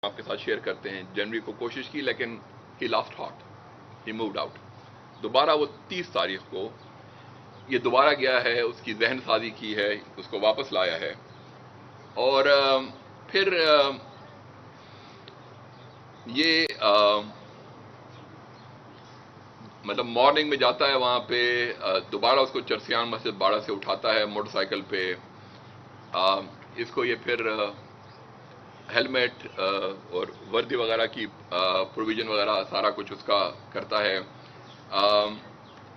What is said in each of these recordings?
آپ کے ساتھ شیئر کرتے ہیں. جنوری کو کوشش کی لیکن ہی لاسٹ ہارٹ, ہی مووڈ آؤٹ. دوبارہ وہ 30 تاریخ کو یہ دوبارہ گیا ہے, اس کی ذہن سازی کی ہے, اس کو واپس لایا ہے. اور پھر یہ مطلب مارننگ میں جاتا ہے وہاں پہ, دوبارہ اس کو چرسیان مسجد باڑہ سے اٹھاتا ہے موٹر سائیکل پہ. اس کو یہ پھر ہیلمٹ اور وردی وغیرہ کی پروویژن وغیرہ سارا کچھ اس کا کرتا ہے.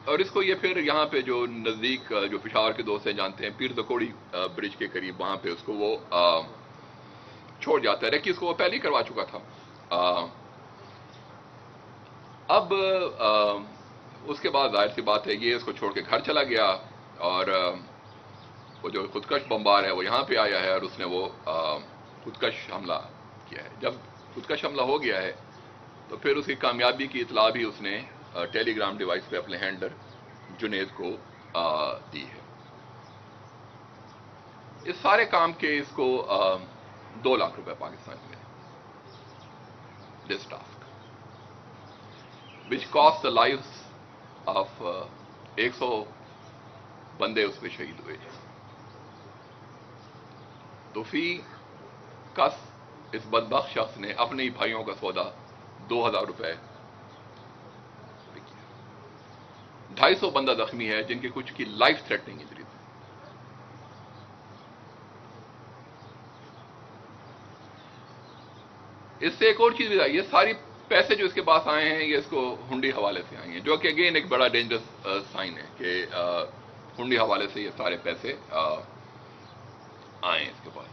اور اس کو یہ پھر یہاں پہ جو نزدیک جو پشاور کے دوست ہیں جانتے ہیں, پیر دکوڑی برج کے قریب, وہاں پہ اس کو وہ چھوڑ جاتا ہے. ریکی اس کو وہ پہلے ہی کروا چکا تھا. اب اس کے بعد ظاہر سی بات ہے یہ اس کو چھوڑ کے گھر چلا گیا, اور وہ جو خودکش بمبار ہے وہ یہاں پہ آیا ہے, اور اس نے وہ خودکش حملہ کیا ہے. جب خودکش حملہ ہو گیا ہے تو پھر اس کی کامیابی کی اطلاع بھی اس نے ٹیلی گرام ڈیوائس پہ اپنے ہینڈلر جنید کو دی ہے. اس سارے کام کے اس کو 2 لاکھ روپے پاکستانی میں, دس task which cost the lives of 100 بندے اس پہ شہید ہوئے. تو فی کس اس بدبخت شخص نے اپنے ہی بھائیوں کا سودا 2000 روپے پہ کیا. 250 بندہ زخمی ہے جن کے کچھ کی لائف تھریٹنگ انجریز. اس سے ایک اور چیز بھی آئی ہے, ساری پیسے جو اس کے پاس آئے ہیں یہ اس کو ہنڈی حوالے سے آئے ہیں, جو کہ اگین ایک بڑا ڈینجرس سائن ہے کہ ہنڈی حوالے سے یہ سارے پیسے آئے ہیں اس کے پاس.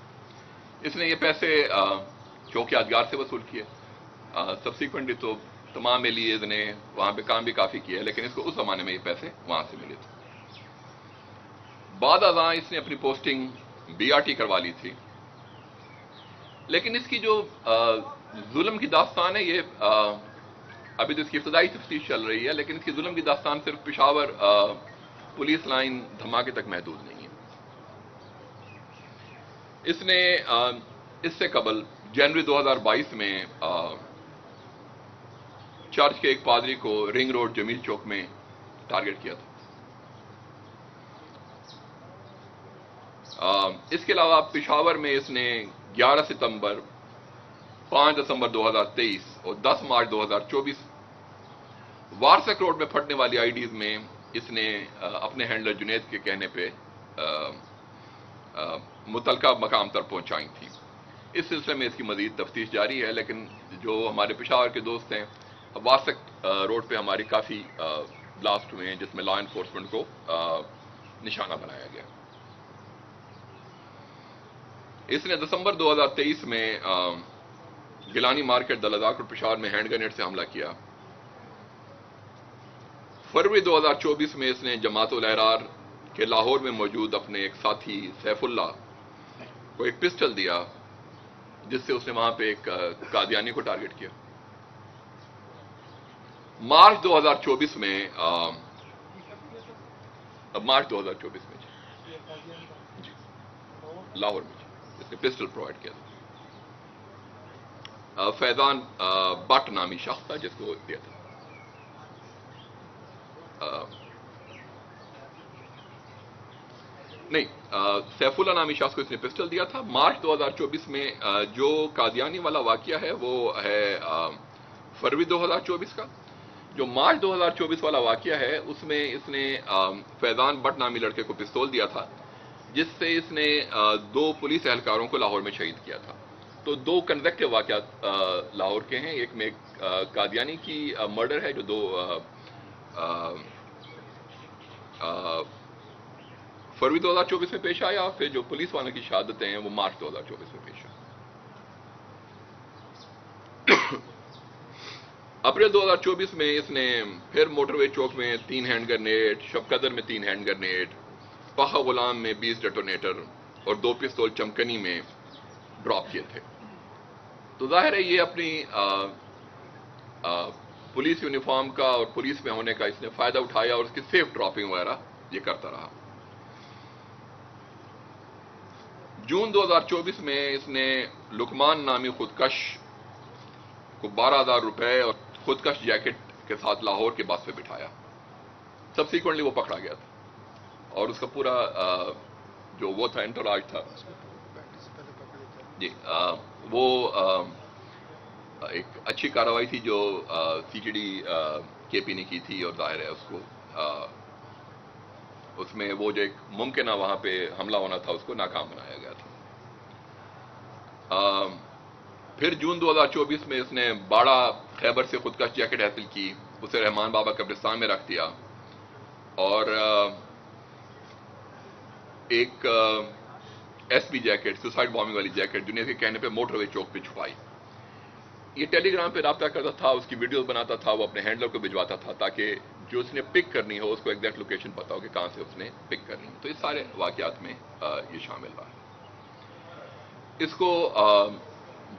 اس نے یہ پیسے چوک یادگار سے وصول کیے. سبسیکوینٹلی تو تمام ایلیز نے وہاں پہ کام بھی کافی کیا ہے, لیکن اس کو اس زمانے میں یہ پیسے وہاں سے ملے تھے. بعد ازاں اس نے اپنی پوسٹنگ BRT کروا لی تھی, لیکن اس کی جو ظلم کی داستان ہے یہ ابھی تو اس کی ابتدائی تفتیش چل رہی ہے, لیکن اس کی ظلم کی داستان صرف پشاور پولیس لائن دھماکے تک محدود نہیں ہے. اس نے اس سے قبل جنوری 2022 میں چرچ کے ایک پادری کو رنگ روڈ جمیل چوک میں ٹارگٹ کیا تھا. اس کے علاوہ پشاور میں اس نے 11 ستمبر 5 دسمبر 2023 اور 10 مارچ 2024 وارسک روڈ میں پھٹنے والی IDs میں اس نے اپنے ہینڈلر جنید کے کہنے پہ متعلقہ مقام تک پہنچائی تھی. اس سلسلے میں اس کی مزید تفتیش جاری ہے, لیکن جو ہمارے پشاور کے دوست ہیں, وارسک روڈ پہ ہماری کافی بلاسٹ ہوئے ہیں جس میں لا انفورسمنٹ کو نشانہ بنایا گیا. اس نے دسمبر 2023 میں گیلانی مارکیٹ دلزاک اور پشاور میں ہینڈ گرینیڈ سے حملہ کیا. فروری 2024 میں اس نے جماعت الاحرار کے لاہور میں موجود اپنے ایک ساتھی سیف اللہ کو ایک پسٹل دیا, جس سے اس نے وہاں پہ ایک قادیانی کو ٹارگٹ کیا. مارچ 2024 میں جی لاہور میں اس نے پسٹل پرووائڈ کیا تھا. فیضان بٹ نامی شخص تھا جس کو دیا تھا. نہیں, سیف اللہ نامی شخص کو اس نے پسٹل دیا تھا. مارچ 2024 میں جو قادیانی والا واقعہ ہے وہ ہے فروری 2024 کا. جو مارچ 2024 والا واقعہ ہے اس میں اس نے فیضان بٹ نامی لڑکے کو پستول دیا تھا, جس سے اس نے 2 پولیس اہلکاروں کو لاہور میں شہید کیا تھا. تو 2 کنزیکٹیو واقعات لاہور کے ہیں. ایک میں قادیانی کی مرڈر ہے جو 2 فروری 2024 میں پیش آیا, پھر جو پولیس والوں کی شہادتیں ہیں وہ مارچ 2024 میں پیش آئی. اپریل 2024 میں اس نے پھر موٹر وے چوک میں 3 ہینڈ گرنیڈ, شب قدر میں 3 ہینڈ گرنیڈ, پاخا غلام میں 20 ڈیٹونیٹر اور 2 پستول چمکنی میں ڈراپ کیے تھے. تو ظاہر ہے یہ اپنی پولیس یونیفارم کا اور پولیس میں ہونے کا اس نے فائدہ اٹھایا اور اس کی سیف ڈراپنگ وغیرہ یہ کرتا رہا. جون 2024 میں اس نے لکمان نامی خودکش کو 12,000 روپے اور خودکش جیکٹ کے ساتھ لاہور کے بس پہ بٹھایا. سبسیکوئنٹلی وہ پکڑا گیا تھا اور اس کا پورا جو وہ تھا انٹراج تھا جی وہ ایک اچھی کارروائی تھی جو سی ٹی ڈی کے پی نے کی تھی اور ظاہر ہے اس کو اس میں وہ جو ایک ممکنہ وہاں پہ حملہ ہونا تھا اس کو ناکام بنایا گیا تھا. پھر جون 2024 میں اس نے باڑہ خیبر سے خودکش جیکٹ حاصل کی, اسے رحمان بابا قبرستان میں رکھ دیا اور ایک S P jacket, suicide bombing والی جیکٹ جنید کے کہنے پہ موٹر وے چوک پہ چھپائی. یہ ٹیلی گرام پہ رابطہ کرتا تھا, اس کی ویڈیوز بناتا تھا, وہ اپنے ہینڈلر کو بھجواتا تھا تاکہ جو اس نے پک کرنی ہو اس کو ایگزیکٹ لوکیشن پتا ہو کہ کہاں سے اس نے پک کرنی ہو. تو اس سارے واقعات میں یہ شامل رہا ہے. اس کو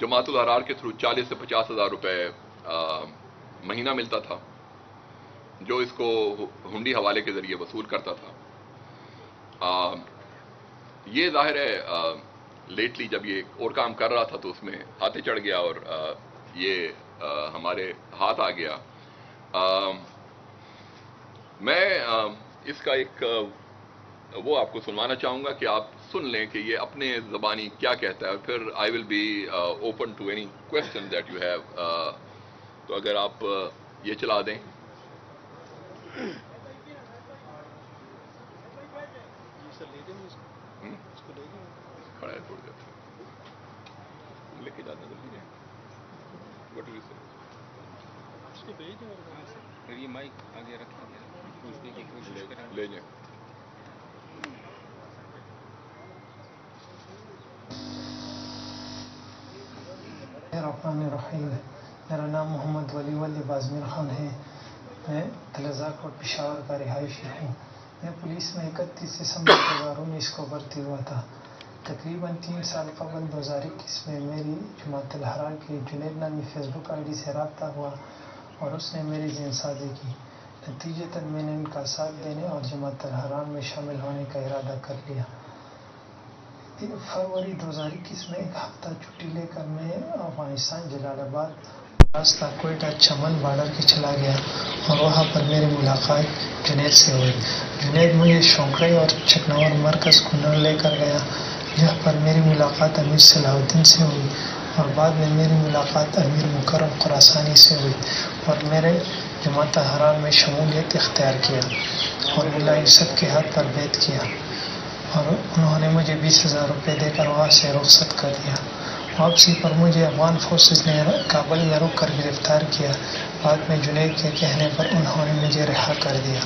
جماعت الاحرار کے تھرو 40 سے 50,000 روپے مہینہ ملتا تھا جو اس کو ہنڈی حوالے کے ذریعے وصول کرتا تھا. یہ ظاہر ہے لیٹلی جب یہ اور کام کر رہا تھا تو اس میں ہاتھے چڑھ گیا اور یہ ہمارے ہاتھ آ گیا. میں اس کا ایک وہ آپ کو سنوانا چاہوں گا کہ آپ سن لیں کہ یہ اپنے زبانی کیا کہتا ہے اور پھر I will be open to any question that you have. تو اگر آپ یہ چلا دیں. کھڑا ہے تھوڑی دیر لے کے جانا جلدی ہے. وٹ یو سے اس کو بھیج دیں اور یہ مائک آگے رکھیں گے پوچھنے کی کوشش کریں لے جائیں. الرحمن الرحیم. میرا نام محمد ولی بازمیر خان ہے. میں تلزا کوٹ پشاور کا رہائشی ہوں. میں پولیس میں 31 دسمبر 2019 کو بھرتی ہوا تھا. تقریباً 3 سال قبل 2021 میں میری جماعت الاحرار کی جنید نامی فیس بک آئی ڈی سے رابطہ ہوا اور اس نے میری ذہن سازی کی. نتیجتاً میں نے ان کا ساتھ دینے اور جماعت الاحرار میں شامل ہونے کا ارادہ کر لیا. فروری 2021 میں ایک ہفتہ چھٹی لے کر میں افغانستان جلال آباد راستہ کوئٹہ چمن بارڈر کے چلا گیا اور وہاں پر میری ملاقات جنید سے ہوئی. جنید مجھے شوکڑے اور چکنور مرکز کنر لے کر گیا جہاں پر میری ملاقات امیر صلاح الدین سے ہوئی اور بعد میں میری ملاقات امیر مکرم خراسانی سے ہوئی اور میرے جماعت الاحرار میں شمولیت اختیار کیا اور ملا یوسف کے ہاتھ پر بیعت کیا اور انہوں نے مجھے 20,000 روپے دے کر وہاں سے رخصت کر دیا. واپسی پر مجھے افغان فورسز نے کابل میں رک کر گرفتار کیا. بعد میں جنید کے کہنے پر انہوں نے مجھے رہا کر دیا.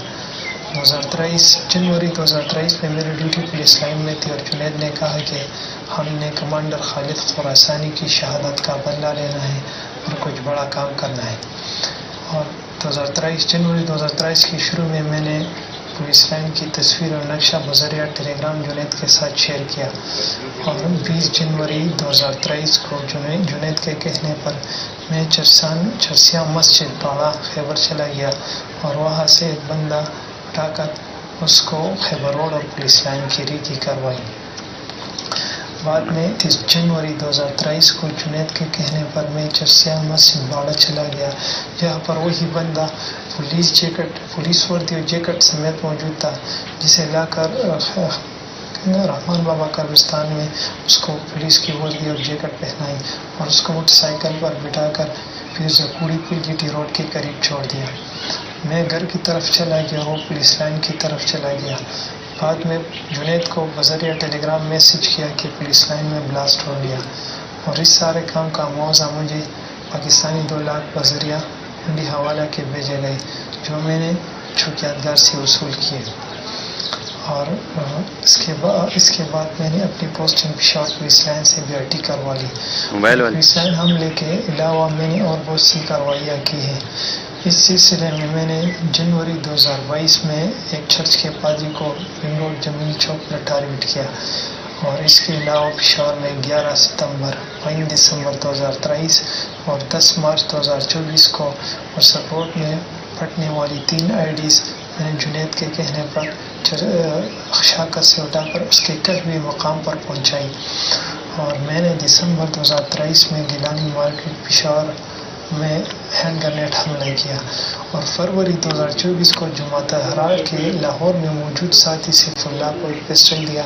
2023 جنوری 2023 میں میری ڈیوٹی پولیس لائن میں تھی اور جنید نے کہا کہ ہم نے کمانڈر خالد خراسانی کی شہادت کا بدلہ لینا ہے اور کچھ بڑا کام کرنا ہے. اور 2023 جنوری 2023 کے شروع میں میں نے پولیس لائن کی تصویر اور نقشہ بذریعہ ٹیلی گرام جنید کے ساتھ شیئر کیا اور 20 جنوری 2023 کو جنید کے کہنے پر میں چرسیاں مسجد باڑہ خیبر چلا گیا اور وہاں سے ایک بندہ اٹھا کر اس کو خیبر روڈ اور پولیس لائن کی ریکی کروائی. بعد میں 30 جنوری 2023 کو جنید کے کہنے پر میں چرسیاں مسجد باڑہ چلا گیا جہاں پر وہی بندہ پولیس وردی اور جیکٹ سمیت موجود تھا جسے لا کر رحمان بابا قبرستان میں اس کو پولیس کی وردی اور جیکٹ پہنائی اور اس کو موٹر سائیکل پر بٹھا کر پھر زکوڑی پل جی ٹی روڈ کے قریب چھوڑ دیا. میں گھر کی طرف چلا گیا اور وہ پولیس لائن کی طرف چلا گیا. بعد میں جنید کو بذریعہ ٹیلی گرام میسج کیا کہ پولیس لائن میں بلاسٹ ہو گیا اور اس سارے کام کا معاوضہ مجھے پاکستانی 2 لاکھ بذریعہ ہنڈی حوالہ کے بھیجے گئے جو میں نے چھوٹی یادگار سے وصول کیے. اور اس کے بعد میں نے اپنی پوسٹنگ پشاور پولیس لائن سے BRT کروا لی. پولیس لائن حملے کے علاوہ میں نے اور بہت سی کارروائیاں کی ہیں. اس سلسلے میں نے جنوری 2022 میں ایک چرچ کے پادری کو رنگ روڈ جمیل چوک میں ٹارگٹ کیا اور اس کے علاوہ پشاور میں 11 ستمبر 5 دسمبر 2023 اور 10 مارچ 2024 کو اور سپورٹ میں پھٹنے والی 3 IDs میں نے جنید کے کہنے پر شاکت سے اٹھا کر اس کے قصبی مقام پر پہنچائی. اور میں نے دسمبر 2023 میں گیلانی مارکیٹ پشاور میں ہینڈ گرنیٹ حملہ کیا، اور فروری 2024 کو جمعہ طہرا کے لاہور میں موجود ساتھی سیف اللہ کو ایک پسٹل دیا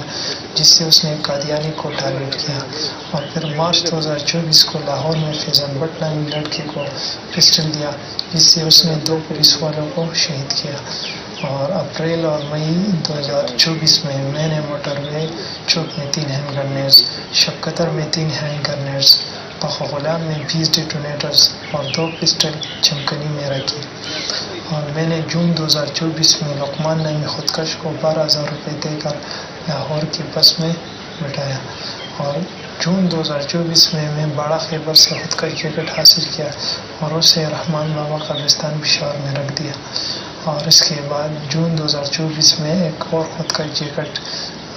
جس سے اس نے ایک قادیانی کو ٹارگٹ کیا، اور پھر مارچ 2024 کو لاہور میں فیضان بٹ نامی لڑکے کو پسٹل دیا جس سے اس نے 2 پولیس والوں کو شہید کیا، اور اپریل اور مئی 2024 میں میں نے موٹر وے چوک میں 3 ہینڈ گرنیڈز، شب قطر میں 3 ہینڈ گرنیڈز، پخ غلام میں 20 ڈیٹونیٹرز اور 2 پسٹل چمکنی میں رکھی، اور میں نے جون 2024 میں لقمان نامی خودکش کو 12,000 روپے دے کر لاہور کی بس میں بٹھایا، اور جون 2024 میں باڑہ خیبر سے خودکش جیکٹ حاصل کیا اور اسے رحمان بابا قبرستان پشاور میں رکھ دیا، اور اس کے بعد جون 2024 میں ایک اور خودکش جیکٹ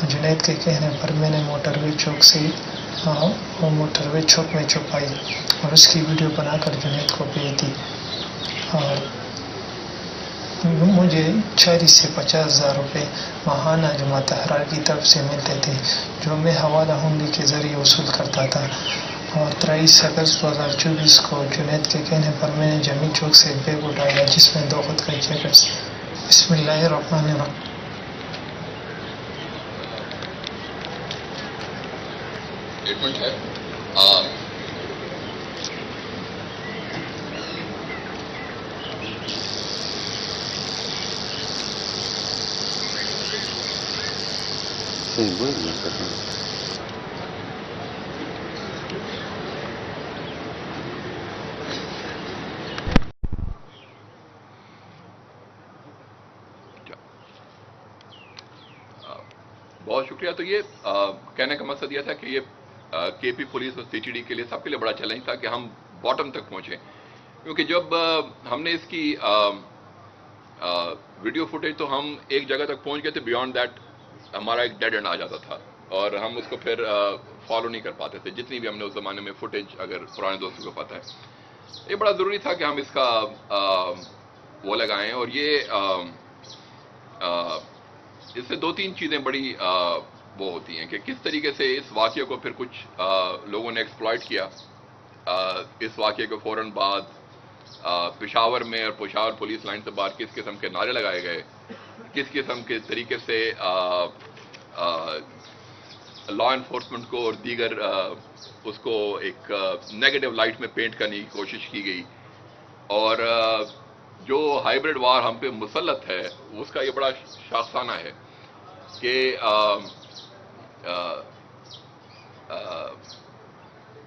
جنید کے کہنے پر میں نے موٹر وے چوک میں چھپائی اور اس کی ویڈیو بنا کر جنید کو بھیج دی، اور مجھے 40 سے 50,000 روپے ماہانہ جمعہ طہرا کی طرف سے ملتے تھے جو میں حوالہ ہنڈی کے ذریعے وصول کرتا تھا، اور 23 اگست 2024 کو جنید کے کہنے پر میں نے جمی چوک سے ایک بیگ اٹھایا جس میں 2 خودکش جیکٹس۔ بسم اللہ الرحمن الرحیم۔ اسٹیٹمنٹ ہے بہت شکریہ۔ تو یہ کہنے کا مقصد یہ تھا کہ یہ کے پی پولیس اور سی ٹی ڈی کے لیے سب کے لیے بڑا چیلنج تھا کہ ہم باٹم تک پہنچے، کیونکہ جب ہم نے اس کی ویڈیو فوٹیج تو ہم ایک جگہ تک پہنچ گئے تھے، بیونڈ دیٹ ہمارا ایک ڈیڈ اینڈ آ جاتا تھا اور ہم اس کو پھر فالو نہیں کر پاتے تھے، جتنی بھی ہم نے اس زمانے میں فوٹیج اگر پرانے دوستوں کو پتہ ہے۔ یہ بڑا ضروری تھا کہ ہم اس کا وہ لگائیں، اور یہ اس سے 2-3 چیزیں بڑی وہ ہوتی ہیں کہ کس طریقے سے اس واقعے کو پھر کچھ لوگوں نے ایکسپلائٹ کیا۔ اس واقعے کے فوراً بعد پشاور میں اور پشاور پولیس لائن سے باہر کس قسم کے نعرے لگائے گئے، کس قسم کے طریقے سے لا انفورسمنٹ کو اور دیگر اس کو ایک نیگیٹو لائٹ میں پینٹ کرنے کی کوشش کی گئی، اور جو ہائیبرڈ وار ہم پہ مسلط ہے اس کا یہ بڑا شاخسانہ ہے کہ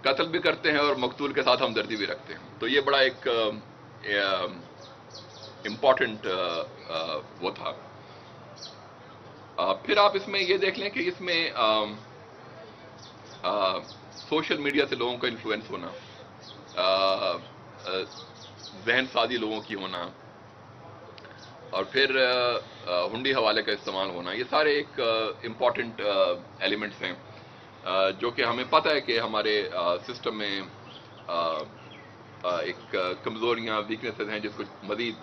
قتل بھی کرتے ہیں اور مقتول کے ساتھ ہمدردی بھی رکھتے ہیں۔ تو یہ بڑا ایک امپورٹنٹ وہ تھا۔ پھر آپ اس میں یہ دیکھ لیں کہ اس میں سوشل میڈیا سے لوگوں کا انفلوئنس ہونا، ذہن سازی لوگوں کی ہونا، اور پھر ہنڈی حوالے کا استعمال ہونا، یہ سارے ایک امپورٹنٹ ایلیمنٹس ہیں جو کہ ہمیں پتہ ہے کہ ہمارے سسٹم میں ایک کمزوریاں، ویکنیسز ہیں جس کو مزید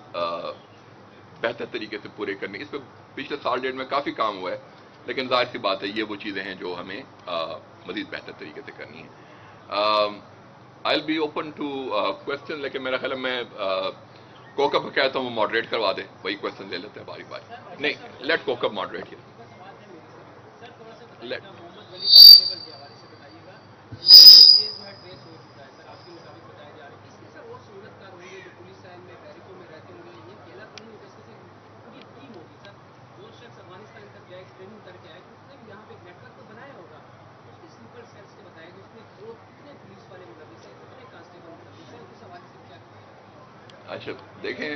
بہتر طریقے سے پورے کرنے، اس پہ پچھلے سال ڈیڑھ میں کافی کام ہوا ہے، لیکن ظاہر سی بات ہے یہ وہ چیزیں ہیں جو ہمیں مزید بہتر طریقے سے کرنی ہیں۔ I'll be open to question، لیکن میرا خیال ہے میں کوکب کو کہتا ہوں وہ ماڈریٹ کروا دے، وہی کوشچن لے لیتے ہیں باری باری۔ نہیں، لیٹ کوکب ماڈریٹ کیا۔ اچھا دیکھیں،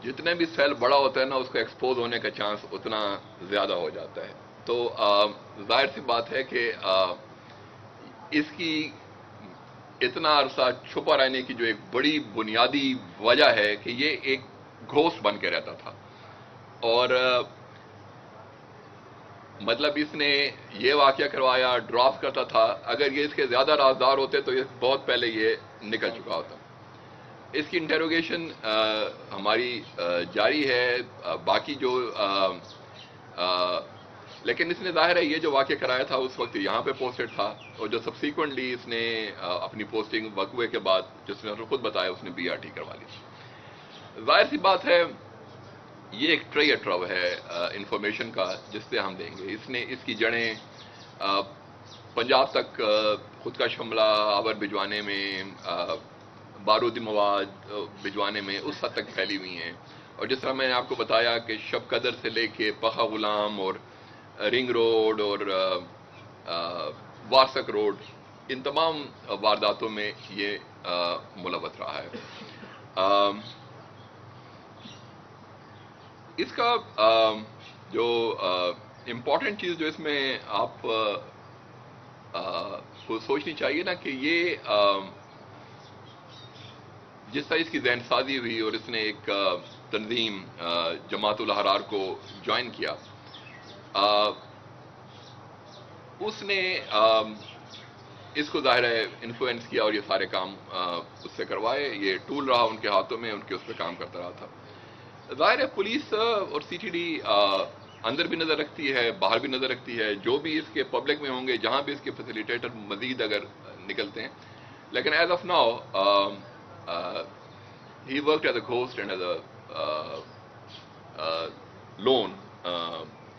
جتنے بھی سیل بڑا ہوتا ہے نا اس کو ایکسپوز ہونے کا چانس اتنا زیادہ ہو جاتا ہے، تو ظاہر سی بات ہے کہ اس کی اتنا عرصہ چھپا رہنے کی جو ایک بڑی بنیادی وجہ ہے کہ یہ ایک گھوسٹ بن کے رہتا تھا، اور مطلب اس نے یہ واقعہ کروایا، ڈرافٹ کرتا تھا، اگر یہ اس کے زیادہ رازدار ہوتے تو یہ بہت پہلے یہ نکل چکا ہوتا۔ اس کی انٹیروگیشن ہماری جاری ہے، باقی جو لیکن اس نے ظاہر ہے یہ جو واقعہ کرایا تھا اس وقت یہاں پہ پوسٹڈ تھا، اور جو سبسیکوینٹلی اس نے اپنی پوسٹنگ وقوعے کے بعد جس نے خود بتایا اس نے BRT کروا لی. ظاہر سی بات ہے یہ ایک ٹری اٹرو ہے انفارمیشن کا جس سے ہم دیں گے. اس کی جڑیں پنجاب تک خود کا حملہ آور بھجوانے میں، بارودی مواد بھجوانے میں اس حد تک پھیلی ہوئی ہیں. اور جس طرح میں نے آپ کو بتایا کہ شب قدر سے لے کے پخا غلام اور رنگ روڈ اور وارسک روڈ، ان تمام وارداتوں میں یہ ملوث رہا ہے. اس کا جو امپورٹنٹ چیز جو اس میں آپ کو سوچنی چاہیے نا کہ یہ جس طرح اس کی ذہن سازی ہوئی اور اس نے ایک تنظیم جماعت الاحرار کو جوائن کیا، اس نے اس کو ظاہر ہے انفلوئنس کیا اور یہ سارے کام اس سے کروائے. یہ ٹول رہا ان کے ہاتھوں میں، ان کے اس پہ کام کرتا رہا تھا. ظاہر ہے پولیس اور CTD اندر بھی نظر رکھتی ہے، باہر بھی نظر رکھتی ہے، جو بھی اس کے پبلک میں ہوں گے، جہاں بھی اس کے فیسیلیٹیٹر مزید اگر نکلتے ہیں. لیکن as of now he worked as a ghost and as a lone.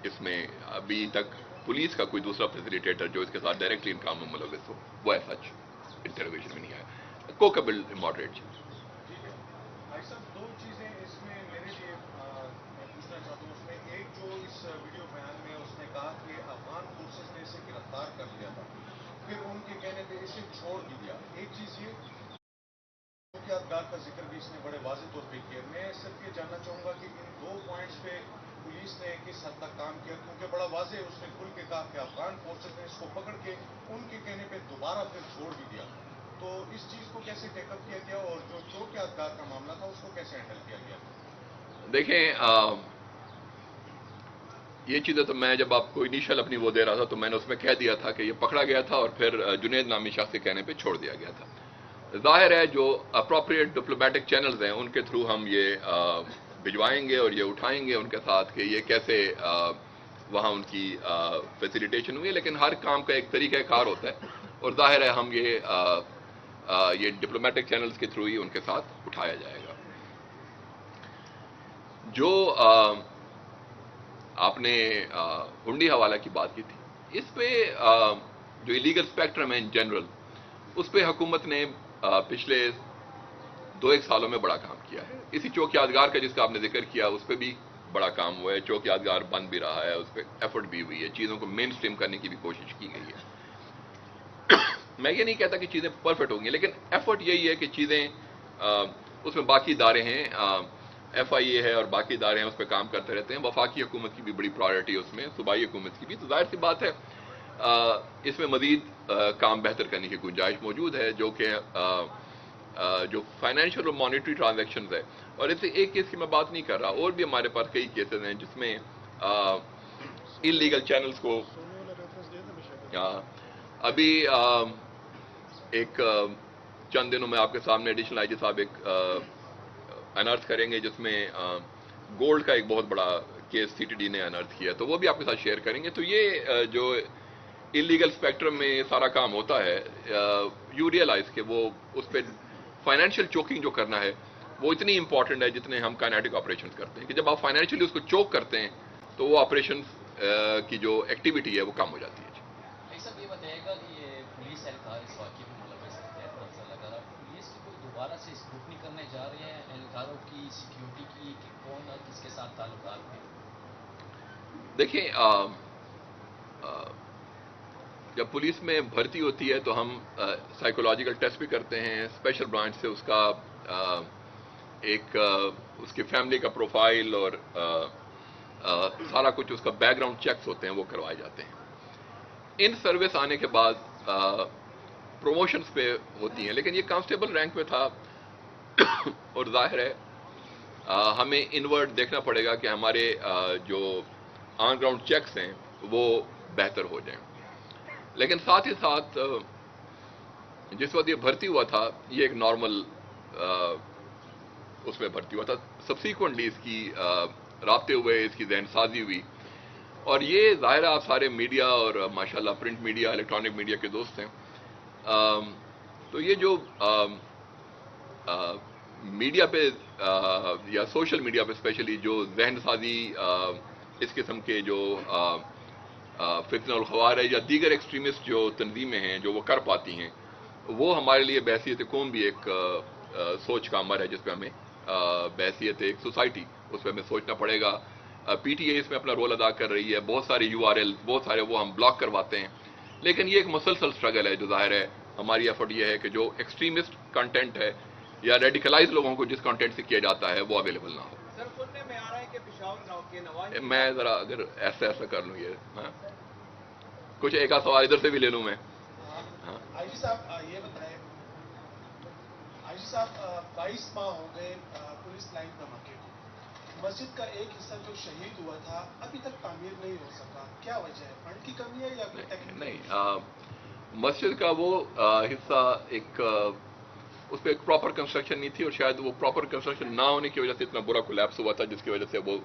اس میں ابھی تک پولیس کا کوئی دوسرا فیسیلیٹیٹر جو اس کے ساتھ ڈائریکٹلی ان کام میں ملوث ہو وہ ایسا انٹرویشن میں نہیں آیا. کوکبل ماڈریٹ. بھائی صاحب دو چیزیں اس میں میرے لیے میں پوچھنا چاہتا ہوں. اس میں ایک جو اس ویڈیو بیان میں اس نے کہا کہ افغان فورسز نے اسے گرفتار کر لیا تھا، پھر ان کے کہنے پہ اسے چھوڑ بھی دیا. ایک چیز یہ یادگار کا ذکر بھی اس نے بڑے واضح طور پہ کیا. میں صرف یہ جاننا چاہوں گا کہ ان دو پوائنٹس پہ پولیس نے کس حد تک کام کیا، کیونکہ بڑا واضح اس نے کھل کے کہا کہ افغان فورسز نے اس کو پکڑ کے ان کے کہنے پہ دوبارہ پھر چھوڑ بھی دیا. تو اس چیز کو کیسے ٹیک اپ کیا گیا اور جو چوک یادگار کا معاملہ تھا اس کو کیسے ہینڈل کیا گیا؟ دیکھیں یہ چیزیں تو میں جب آپ کو انیشل اپنی وہ دے رہا تھا تو میں نے اس میں کہہ دیا تھا کہ یہ پکڑا گیا تھا اور پھر جنید نامی شخص کے کہنے پہ چھوڑ دیا گیا تھا. ظاہر ہے جو اپروپریٹ ڈپلومیٹک چینلز ہیں ان کے تھرو ہم یہ بھجوائیں گے اور یہ اٹھائیں گے ان کے ساتھ کہ یہ کیسے وہاں ان کی فیسیلیٹیشن ہوئی. لیکن ہر کام کا ایک طریقہ کار ہوتا ہے اور ظاہر ہے ہم یہ ڈپلومیٹک چینلز کے تھرو ہی ان کے ساتھ اٹھایا جائے گا. جو آپ نے ہنڈی حوالہ کی بات کی تھی، اس پہ جو ایلیگل اسپیکٹرم ہے ان جنرل، اس پہ حکومت نے پچھلے 2-1 سالوں میں بڑا کام کیا ہے. اسی چوک یادگار کا جس کا آپ نے ذکر کیا اس پہ بھی بڑا کام ہوا ہے. چوک یادگار بند بھی رہا ہے، اس پہ ایفرٹ بھی ہوئی ہے، چیزوں کو مین سٹریم کرنے کی بھی کوشش کی گئی ہے. میں یہ نہیں کہتا کہ چیزیں پرفیکٹ ہوں گی، لیکن ایفرٹ یہی ہے کہ چیزیں اس میں باقی ادارے ہیں، FIA ہے اور باقی ادارے ہیں، اس پہ کام کرتے رہتے ہیں. وفاقی حکومت کی بھی بڑی پرائرٹی ہے اس میں، صوبائی حکومت کی بھی. تو ظاہر سی بات ہے اس میں مزید کام بہتر کرنے کی گنجائش موجود ہے، جو کہ جو فائنینشیل اور مانیٹری ٹرانزیکشنز ہے. اور اس سے ایک کیس کی میں بات نہیں کر رہا، اور بھی ہمارے پاس کئی کیسز ہیں جس میں انلیگل چینلز کو ابھی ایک چند دنوں میں آپ کے سامنے ایڈیشنل IG صاحب ایک انرتھ کریں گے جس میں گولڈ کا ایک بہت بڑا کیس CTD نے انرتھ کیا، تو وہ بھی آپ کے ساتھ شیئر کریں گے. تو یہ جو انلیگل اسپیکٹرم میں سارا کام ہوتا ہے، یو ریئلائز کہ وہ اس پہ فائنینشیل چوکنگ جو کرنا ہے وہ اتنی امپورٹنٹ ہے جتنے ہم کائنیٹک آپریشنز کرتے ہیں، کہ جب آپ فائنینشیلی اس کو چوک کرتے ہیں تو وہ آپریشنز کی جو ایکٹیویٹی ہے وہ کم ہو جاتی ہے. سب یہ بتائے گا کہ یہ پولیس اہلکار اس واقعے میں ملوث ہے، اگر پولیس کی کوئی دوبارہ سے اسکروٹنی کرنے جا رہے ہیں اہلکاروں کی سیکیورٹی کی کہ کون اور کس کے ساتھ تعلقات ہیں؟ دیکھیں جب پولیس میں بھرتی ہوتی ہے تو ہم سائیکولوجیکل ٹیسٹ بھی کرتے ہیں اسپیشل برانچ سے. اس کا ایک اس کی فیملی کا پروفائل اور سارا کچھ اس کا بیک گراؤنڈ چیکس ہوتے ہیں وہ کروائے جاتے ہیں. ان سروس آنے کے بعد پروموشنز پہ ہوتی ہیں، لیکن یہ کانسٹیبل رینک میں تھا اور ظاہر ہے ہمیں انورڈ دیکھنا پڑے گا کہ ہمارے جو آن گراؤنڈ چیکس ہیں وہ بہتر ہو جائیں. لیکن ساتھ ہی ساتھ جس وقت یہ بھرتی ہوا تھا یہ ایک نارمل اس میں بھرتی ہوا تھا. سبسیکوینٹلی اس کی رابطے ہوئے، اس کی ذہن سازی ہوئی اور یہ ظاہر ہے آپ سارے میڈیا اور ماشاءاللہ پرنٹ میڈیا الیکٹرانک میڈیا کے دوست ہیں. تو یہ جو میڈیا پہ یا سوشل میڈیا پہ اسپیشلی جو ذہن سازی اس قسم کے جو فتنہ الخوارج یا دیگر ایکسٹریمسٹ جو تنظیمیں ہیں جو وہ کر پاتی ہیں، وہ ہمارے لیے بحیثیت قوم بھی ایک سوچ کا امر ہے، جس پہ ہمیں بحیثیت ایک سوسائٹی اس پہ ہمیں سوچنا پڑے گا. پی ٹی اے اس میں اپنا رول ادا کر رہی ہے، بہت سارے یو آر ایل بہت سارے وہ ہم بلاک کرواتے ہیں، لیکن یہ ایک مسلسل سٹرگل ہے جو ظاہر ہے ہماری ایفرٹ یہ ہے کہ جو ایکسٹریمسٹ کنٹینٹ ہے یا ریڈیکلائز لوگوں کو جس کنٹینٹ سے کیا جاتا ہے وہ اویلیبل نہ ہو. سر سننے میں آ رہا ہے کہ پشاور کے نواحی میں ذرا اگر ایسا کر لوں یہ کچھ ایک آدھ سوال ادھر سے بھی لے لوں میں. آئی جی صاحب یہ بتائیں، آئی جی صاحب 22 ماہ ہو گئے پولیس لائن دھماکے کو، مسجد کا ایک حصہ جو شہید ہوا تھا ابھی تک تعمیر نہیں ہو سکا، کیا وجہ ہے؟ فنڈ کی کمی ہے یا کوئی ٹیکنیکل؟ نہیں، مسجد کا وہ حصہ ایک اس پہ ایک پراپر کنسٹرکشن نہیں تھی، اور شاید وہ پراپر کنسٹرکشن نہ ہونے کی وجہ سے اتنا برا کولیپس ہوا تھا، جس کی وجہ سے وہ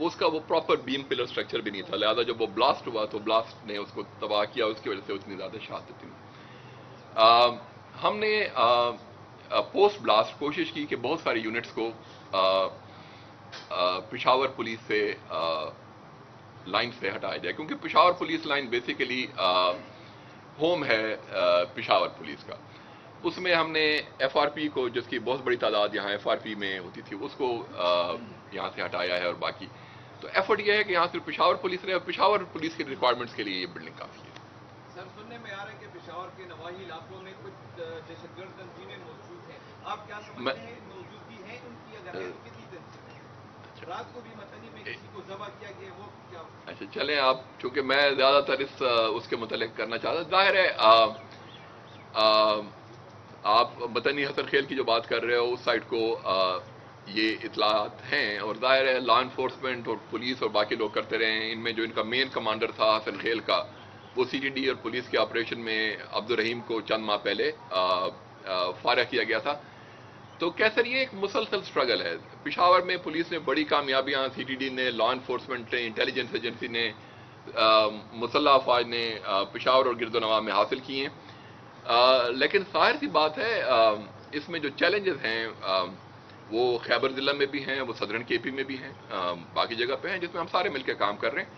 اس کا وہ پراپر بیم پلر سٹرکچر بھی نہیں تھا، لہذا جب وہ بلاسٹ ہوا تو بلاسٹ نے اس کو تباہ کیا، اس کی وجہ سے اتنی زیادہ شہادت تھی. ہم نے پوسٹ بلاسٹ کوشش کی کہ بہت ساری یونٹس کو پشاور پولیس سے لائن سے ہٹایا جائے، کیونکہ Peshawar police line basically home ہے پشاور پولیس کا. اس میں ہم نے ایف آر پی کو، جس کی بہت بڑی تعداد یہاں ایف آر پی میں ہوتی تھی، اس کو یہاں سے ہٹایا ہے، اور باقی تو ایفرٹ یہ ہے کہ یہاں صرف پشاور پولیس رہے، اور پشاور پولیس کے ریکوائرمنٹس کے لیے یہ بلڈنگ کافی ہے. سر سننے میں آ رہا ہے کہ پشاور کے نواحی علاقوں میں کچھ دہشت گرد تنظیمیں موجود ہیں، آپ کیا سمجھتے ہیں موجودگی ہے ان کی؟ اگر ہے تو کتنی تنظیمیں؟ رات کو بھی متنی میں کسی کو ذبح کیا گیا، وہ کیا؟ اچھا چلیں، آپ چونکہ میں زیادہ تر اس کے متعلق کرنا چاہتا، ظاہر ہے آپ مدنی حسن خیل کی جو بات کر رہے ہو اس سائٹ کو یہ اطلاعات ہیں، اور ظاہر ہے لا انفورسمنٹ اور پولیس اور باقی لوگ کرتے رہے ہیں. ان میں جو ان کا مین کمانڈر تھا حسن خیل کا، وہ سی ٹی ڈی اور پولیس کے آپریشن میں عبد الرحیم کو چند ماہ پہلے فارغ کیا گیا تھا. تو کیسر یہ ایک مسلسل سٹرگل ہے. پشاور میں پولیس نے بڑی کامیابیاں، سی ٹی ڈی نے، لا انفورسمنٹ نے، انٹیلیجنس ایجنسی نے، مسلح افواج نے پشاور اور گرد و نواح میں حاصل کی ہیں. لیکن ظاہر سی بات ہے اس میں جو چیلنجز ہیں وہ خیبر ضلع میں بھی ہیں، وہ سدرن کے پی میں بھی ہیں، باقی جگہ پہ ہیں، جس میں ہم سارے مل کے کام کر رہے ہیں.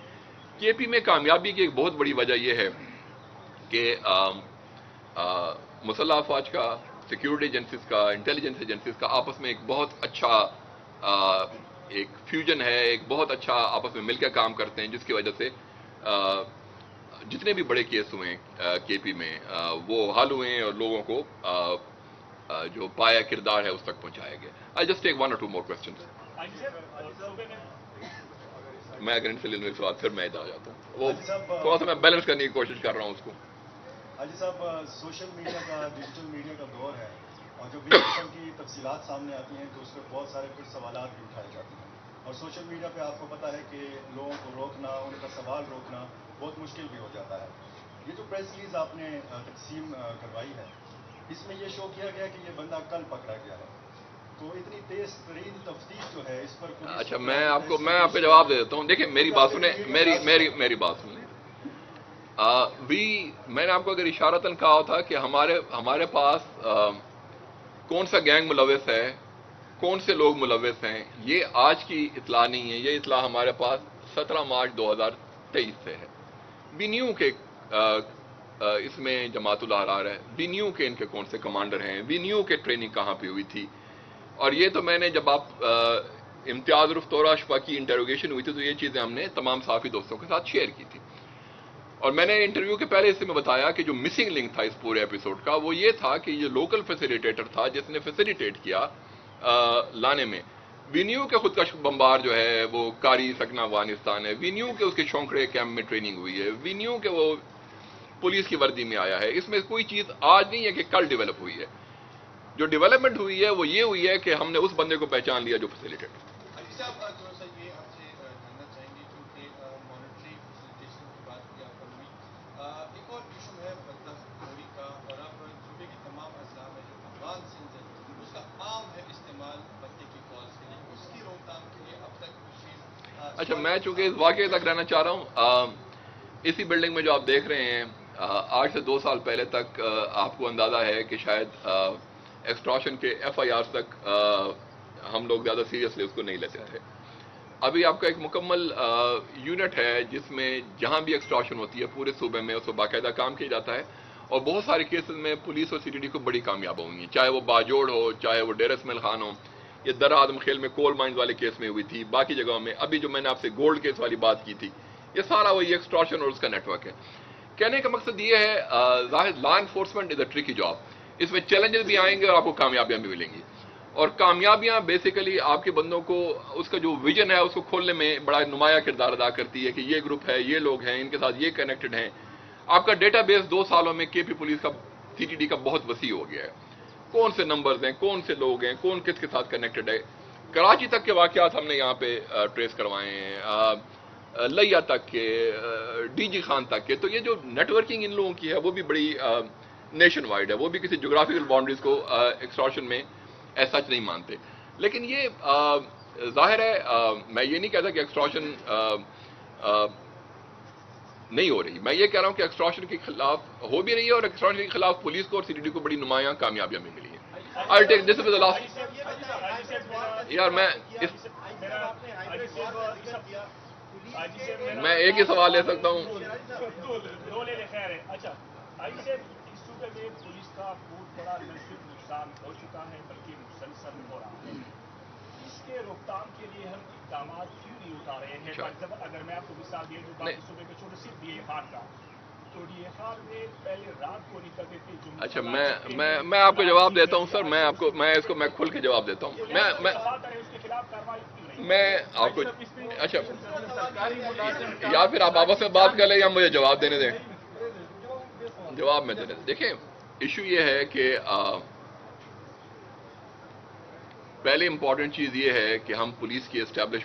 کے پی میں کامیابی کی ایک بہت بڑی وجہ یہ ہے کہ مسلح افواج کا، سیکیورٹی ایجنسیز کا، انٹیلیجنس ایجنسیز کا آپس میں ایک بہت اچھا ایک فیوژن ہے، ایک بہت اچھا آپس میں مل کے کام کرتے ہیں، جس کی وجہ سے جتنے بھی بڑے کیس ہوئے ہیں کے پی میں وہ حل ہوئے ہیں، اور لوگوں کو جو پایا کردار ہے اس تک پہنچایا گیا. I just take 1 or 2 more questions. میں اگر ان سے لے لوں ایک سوال پھر میں ادھر جاتا ہوں، وہ تھوڑا سا میں بیلنس کرنے کی کوشش کر رہا ہوں اس کو. حاجی صاحب، سوشل میڈیا کا، ڈیجیٹل میڈیا کا دور ہے، اور جب اس قسم کی تفصیلات سامنے آتی ہیں تو اس پہ بہت سارے پھر سوالات بھی اٹھائے جاتے ہیں، اور سوشل میڈیا پہ آپ کو پتہ ہے کہ لوگوں کو روکنا، ان کا سوال روکنا بہت مشکل بھی ہو جاتا ہے. یہ جو پریس ریلیز آپ نے تقسیم کروائی ہے، اس میں یہ شو کیا گیا کہ یہ بندہ کل پکڑا گیا ہے، تو اتنی تیز ترین تفتیش جو ہے اس پر پولیس... اچھا میں آپ کو جواب دے دیتا ہوں. دیکھیں میری بات سنیں، میری بات سنیں. میں نے آپ کو اگر اشارتاً کہا تھا کہ ہمارے پاس کون سا گینگ ملوث ہے، کون سے لوگ ملوث ہیں، یہ آج کی اطلاع نہیں ہے. یہ اطلاع ہمارے پاس 17 مارچ 2023 سے ہے. وی نیو کے اس میں جماعت الاحرار ہے، وی نیو کے ان کے کون سے کمانڈر ہیں، وی نیو کے ٹریننگ کہاں پہ ہوئی تھی. اور یہ تو میں نے جب آپ امتیاز رفتور اشفا کی انٹروگیشن ہوئی تھی تو یہ چیزیں ہم نے تمام صحافی دوستوں کے ساتھ شیئر کی تھی. اور میں نے انٹرویو کے پہلے اس سے میں بتایا کہ جو مسنگ لنک تھا اس پورے ایپیسوڈ کا وہ یہ تھا کہ یہ لوکل فیسیلیٹیٹر تھا جس نے فیسیلیٹیٹ کیا لانے میں. وی نیو کے خودکش بمبار جو ہے وہ کاری سکنا افغانستان ہے، وی نیو کے اس کے شونکڑے کیمپ میں ٹریننگ ہوئی ہے، وی نیو کے وہ پولیس کی وردی میں آیا ہے. اس میں کوئی چیز آج نہیں ہے کہ کل ڈیولپ ہوئی ہے. جو ڈیولپمنٹ ہوئی ہے وہ یہ ہوئی ہے کہ ہم نے اس بندے کو پہچان لیا جو فیسیلیٹیٹر. حاجی صاحب تھوڑا سا یہ آپ سے جاننا چاہیں گے کیونکہ مانیٹری فیسیلیٹیشن کی بات کی آپ نے، ایک اور ایشو ہے بدلہ چوری کا، اور اب صوبے کے تمام اضلاع میں جو افغان سنز ہے اس کا عام ہے استعمال بتے کی کالز کے لیے، اس کی روک تھام کے لیے اب تک کوئی چیز اچھا میں چونکہ اس واقعے تک رہنا چاہ رہا ہوں، اسی بلڈنگ میں جو آپ دیکھ رہے ہیں، آج سے 2 سال پہلے تک آپ کو اندازہ ہے کہ شاید ایکسٹراشن کے FIR تک ہم لوگ زیادہ سیریسلی اس کو نہیں لیتے تھے. ابھی آپ کا ایک مکمل یونٹ ہے جس میں جہاں بھی ایکسٹراشن ہوتی ہے پورے صوبے میں اس کو باقاعدہ کام کیا جاتا ہے، اور بہت سارے کیسز میں پولیس اور CTD کو بڑی کامیاب ہوئی ہیں، چاہے وہ باجوڑ ہو، چاہے وہ ڈیر اسمیل خان ہو، یہ در آدم خیل میں کول مائنز والے کیس میں ہوئی تھی، باقی جگہوں میں. ابھی جو میں نے آپ سے گولڈ کیس والی بات کی تھی، یہ سارا وہی ایکسٹراشن اور اس کا نیٹ ورک ہے. کہنے کا مقصد یہ ہے، ظاہر law enforcement is a tricky job. اس میں چیلنجز بھی آئیں گے اور آپ کو کامیابیاں بھی ملیں گی، اور کامیابیاں بیسیکلی آپ کے بندوں کو اس کا جو ویژن ہے اس کو کھولنے میں بڑا نمایاں کردار ادا کرتی ہے کہ یہ گروپ ہے، یہ لوگ ہیں، ان کے ساتھ یہ کنیکٹڈ ہیں. آپ کا ڈیٹا بیس 2 سالوں میں KP پولیس کا CTD کا بہت وسیع ہو گیا ہے. کون سے نمبرز ہیں، کون سے لوگ ہیں، کون کس کے ساتھ کنیکٹڈ ہے. کراچی تک کے واقعات ہم نے یہاں پہ ٹریس کروائے ہیں، لیا تک کے، DG خان تک کے. تو یہ جو نیٹ ورکنگ ان لوگوں کی ہے وہ بھی بڑی نیشن وائڈ ہے، وہ بھی کسی جغرافیکل باؤنڈریز کو ایکسٹراشن میں ایسا نہیں مانتے. لیکن یہ ظاہر ہے، میں یہ نہیں کہتا کہ ایکسٹراشن نہیں ہو رہی. میں یہ کہہ رہا ہوں کہ ایکسٹراشن کے خلاف ہو بھی رہی ہے، اور ایکسٹراشن کے خلاف پولیس کو اور CTD کو بڑی نمایاں کامیابیاں بھی ملی ہیں. I'll take this with the last. یار میں ایک ہی سوال لے سکتا ہوں. دو لے لے خیر ہے. اچھا آئی سے اس صوبے میں پولیس کا بہت بڑا نقصان ہو چکا ہے، بلکہ مسلسل ہو رہا ہے. اس کے روک تھام کے لیے ہم اقدامات کیوں نہیں اٹھا رہے ہیں؟ اگر میں آپ کو مثال دے دوں باقی صوبے میں چھوٹے صرف DA خان کا، تو DA خان میں پہلے رات کو نکلتے تھے. اچھا میں آپ کو جواب دیتا ہوں سر. میں اس کو کھل کے جواب دیتا ہوں. میں آپ کو اچھا یا پھر آپ آپس میں بات کر لیں یا مجھے جواب دینے دیں. جواب میں دینے دیں. دیکھیں ایشو یہ ہے کہ پہلے امپورٹنٹ چیز یہ ہے کہ ہم پولیس کی اسٹیبلش